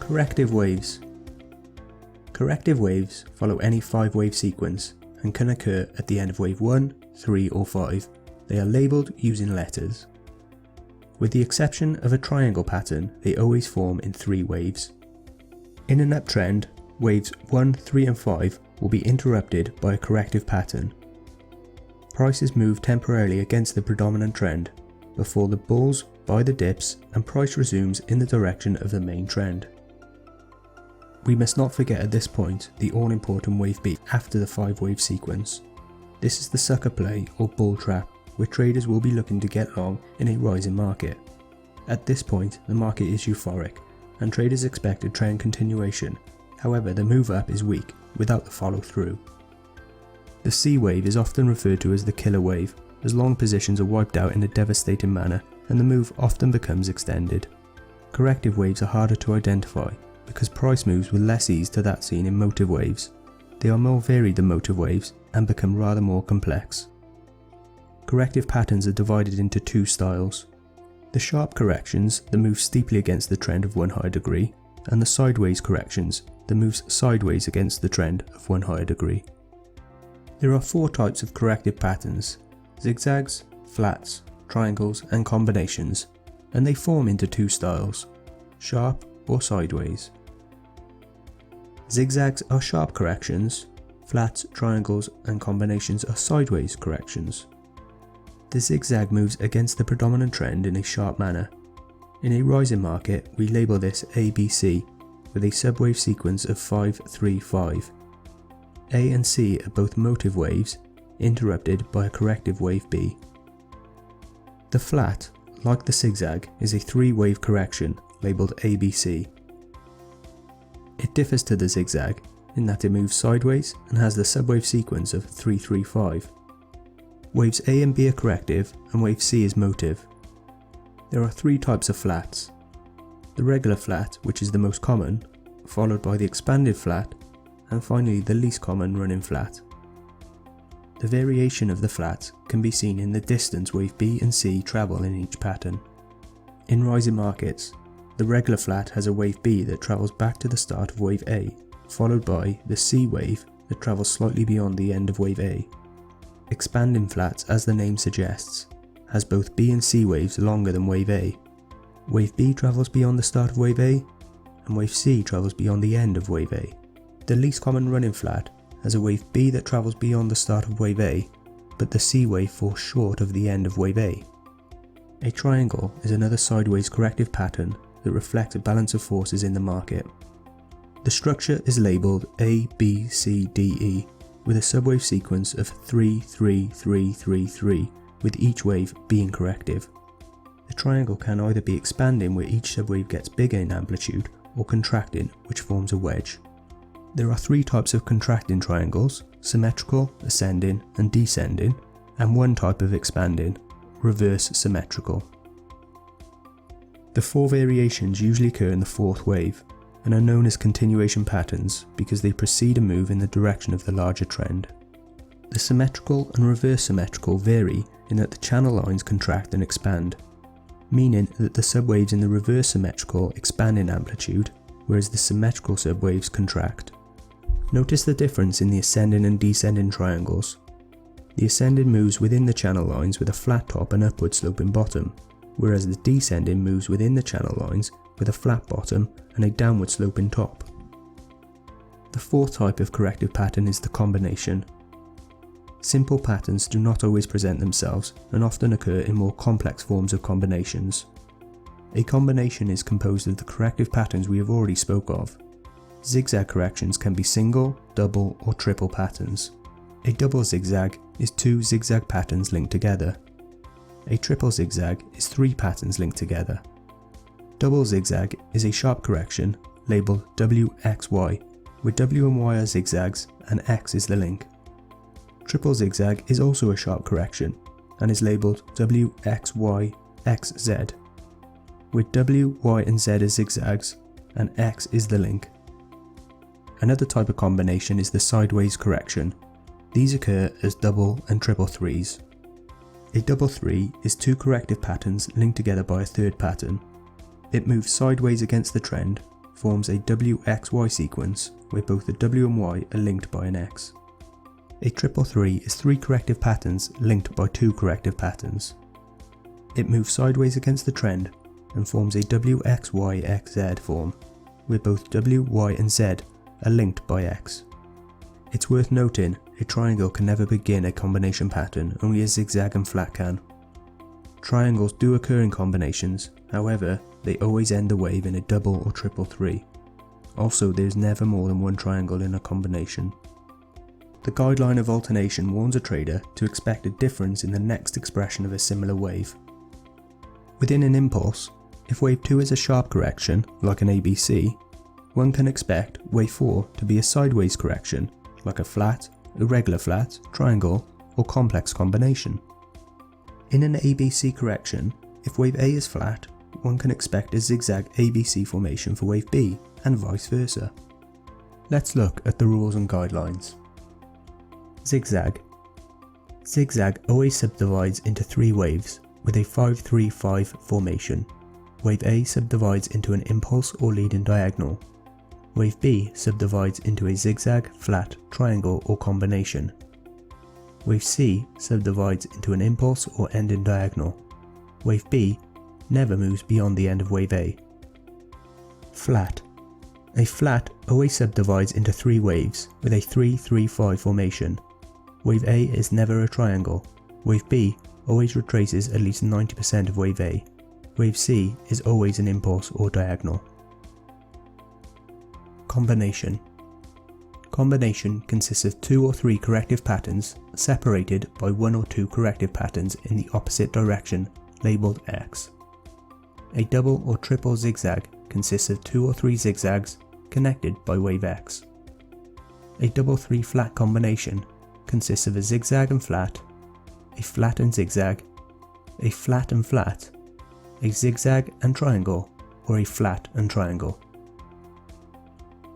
Corrective waves. Corrective waves follow any 5-wave sequence and can occur at the end of wave 1, 3 or 5. They are labelled using letters. With the exception of a triangle pattern, they always form in 3 waves. In an uptrend, waves 1, 3 and 5 will be interrupted by a corrective pattern. Prices move temporarily against the predominant trend before the bulls buy the dips and price resumes in the direction of the main trend. We must not forget at this point the all-important wave B after the 5-wave sequence. This is the sucker play or bull trap, where traders will be looking to get long in a rising market. At this point, the market is euphoric and traders expect a trend continuation. However, the move up is weak without the follow through. The C wave is often referred to as the killer wave, as long positions are wiped out in a devastating manner and the move often becomes extended. Corrective waves are harder to identify because price moves with less ease to that seen in motive waves. They are more varied than motive waves and become rather more complex. Corrective patterns are divided into 2 styles. The sharp corrections that move steeply against the trend of 1 higher degree, and the sideways corrections that moves sideways against the trend of 1 higher degree. There are 4 types of corrective patterns: zigzags, flats, triangles and combinations, and they form into 2 styles, sharp or sideways. Zigzags are sharp corrections, flats, triangles and combinations are sideways corrections. The zigzag moves against the predominant trend in a sharp manner. In a rising market, we label this ABC with a subwave sequence of 5, 3, 5. A and C are both motive waves, interrupted by a corrective wave B. The flat, like the zigzag, is a 3-wave correction labelled ABC. It differs to the zigzag in that it moves sideways and has the subwave sequence of 3, 3, 5. Waves A and B are corrective and wave C is motive. There are 3 types of flats. The regular flat, which is the most common, followed by the expanded flat, and finally the least common running flat. The variation of the flat can be seen in the distance wave B and C travel in each pattern. In rising markets, the regular flat has a wave B that travels back to the start of wave A, followed by the C wave that travels slightly beyond the end of wave A. Expanding flats, as the name suggests, has both B and C waves longer than wave A. Wave B travels beyond the start of wave A, and wave C travels beyond the end of wave A. The least common running flat has a wave B that travels beyond the start of wave A, but the C wave falls short of the end of wave A. A triangle is another sideways corrective pattern that reflects a balance of forces in the market. The structure is labelled A, B, C, D, E, with a subwave sequence of 3, 3, 3, 3, 3, with each wave being corrective. The triangle can either be expanding, where each subwave gets bigger in amplitude, or contracting, which forms a wedge. There are 3 types of contracting triangles: symmetrical, ascending and descending, and 1 type of expanding, reverse symmetrical. The 4 variations usually occur in the 4th wave, and are known as continuation patterns because they precede a move in the direction of the larger trend. The symmetrical and reverse symmetrical vary in that the channel lines contract and expand, meaning that the subwaves in the reverse symmetrical expand in amplitude, whereas the symmetrical subwaves contract. Notice the difference in the ascending and descending triangles. The ascending moves within the channel lines with a flat top and upward sloping bottom, whereas the descending moves within the channel lines with a flat bottom and a downward sloping top. The 4th type of corrective pattern is the combination. Simple patterns do not always present themselves and often occur in more complex forms of combinations. A combination is composed of the corrective patterns we have already spoke of. Zigzag corrections can be single, double or triple patterns. A double zigzag is 2 zigzag patterns linked together. A triple zigzag is 3 patterns linked together. Double zigzag is a sharp correction labelled WXY, where W and Y are zigzags and X is the link. Triple zigzag is also a sharp correction and is labelled WXYXZ, with W, Y and Z as zigzags and X is the link. Another type of combination is the sideways correction. These occur as double and triple threes. A double three is 2 corrective patterns linked together by a 3rd pattern. It moves sideways against the trend, forms a WXY sequence where both the W and Y are linked by an X. A triple three is 3 corrective patterns linked by 2 corrective patterns. It moves sideways against the trend and forms a WXYXZ form, where both W, Y and Z are linked by X. It's worth noting, a triangle can never begin a combination pattern, only a zigzag and flat can. Triangles do occur in combinations, however, they always end the wave in a double or triple three. Also, there is never more than one triangle in a combination. The guideline of alternation warns a trader to expect a difference in the next expression of a similar wave. Within an impulse, if wave 2 is a sharp correction, like an ABC, one can expect wave 4 to be a sideways correction, like a flat, irregular flat, triangle, or complex combination. In an ABC correction, if wave A is flat, one can expect a zigzag ABC formation for wave B, and vice versa. Let's look at the rules and guidelines. Zigzag. Zigzag always subdivides into 3 waves, with a 5-3-5 formation. Wave A subdivides into an impulse or leading diagonal. Wave B subdivides into a zigzag, flat, triangle or combination. Wave C subdivides into an impulse or ending diagonal. Wave B never moves beyond the end of wave A. Flat. A flat always subdivides into 3 waves with a 3-3-5 formation. Wave A is never a triangle. Wave B always retraces at least 90% of wave A. Wave C is always an impulse or diagonal. Combination. Combination consists of 2 or 3 corrective patterns separated by 1 or 2 corrective patterns in the opposite direction, labelled X. A double or triple zigzag consists of 2 or 3 zigzags connected by wave X. A double 3 flat combination consists of a zigzag and flat, a flat and zigzag, a flat and flat, a zigzag and triangle, or a flat and triangle.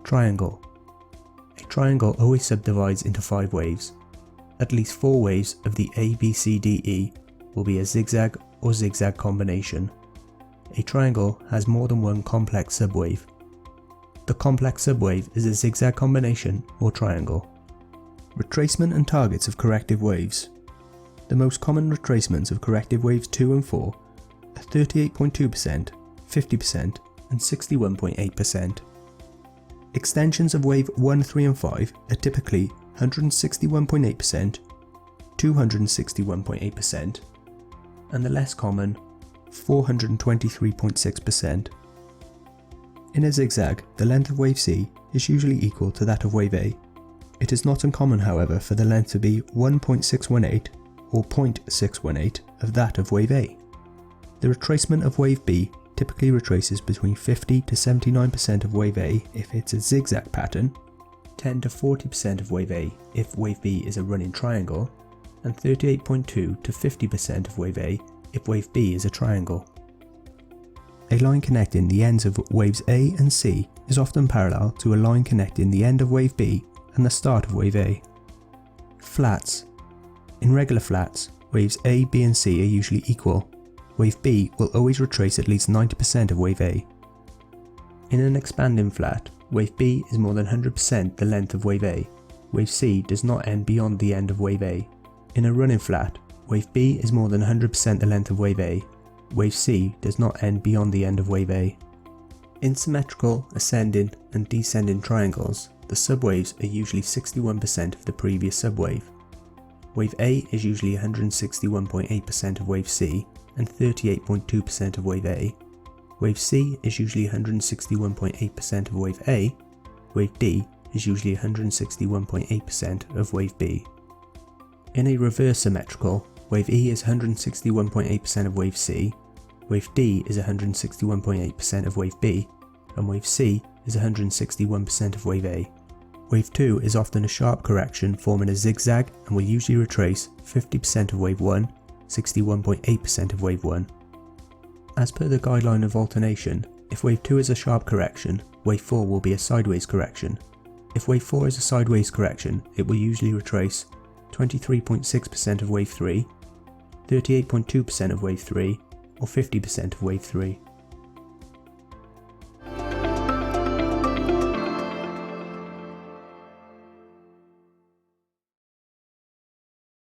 Triangle. A triangle always subdivides into 5 waves. At least 4 waves of the ABCDE will be a zigzag or zigzag combination. A triangle has more than one complex subwave. The complex subwave is a zigzag combination or triangle. Retracement and targets of corrective waves. The most common retracements of corrective waves 2 and 4 are 38.2%, 50% and 61.8%. Extensions of wave 1, 3 and 5 are typically 161.8%, 261.8% and the less common 423.6%. In a zigzag, the length of wave C is usually equal to that of wave A. It is not uncommon, however, for the length to be 1.618 or 0.618 of that of wave A. The retracement of wave B typically retraces between 50 to 79% of wave A if it's a zigzag pattern, 10 to 40% of wave A if wave B is a running triangle, and 38.2 to 50% of wave A if wave B is a triangle. A line connecting the ends of waves A and C is often parallel to a line connecting the end of wave B and the start of wave A. Flats. In regular flats, waves A, B and C are usually equal. Wave B will always retrace at least 90% of wave A. In an expanding flat, wave B is more than 100% the length of wave A. Wave C does not end beyond the end of wave A. In a running flat, wave B is more than 100% the length of wave A. Wave C does not end beyond the end of wave A. In symmetrical, ascending and descending triangles, the subwaves are usually 61% of the previous subwave. Wave A is usually 161.8% of wave C and 38.2% of wave A. Wave C is usually 161.8% of wave A. Wave D is usually 161.8% of wave B. In a reverse symmetrical, wave E is 161.8% of wave C, wave D is 161.8% of wave B, and wave C is 161% of wave A. Wave 2 is often a sharp correction forming a zigzag and will usually retrace 50% of wave 1, 61.8% of wave 1. As per the guideline of alternation, if wave 2 is a sharp correction, wave 4 will be a sideways correction. If wave 4 is a sideways correction, it will usually retrace 23.6% of wave 3, 38.2% of wave 3, or 50% of wave 3.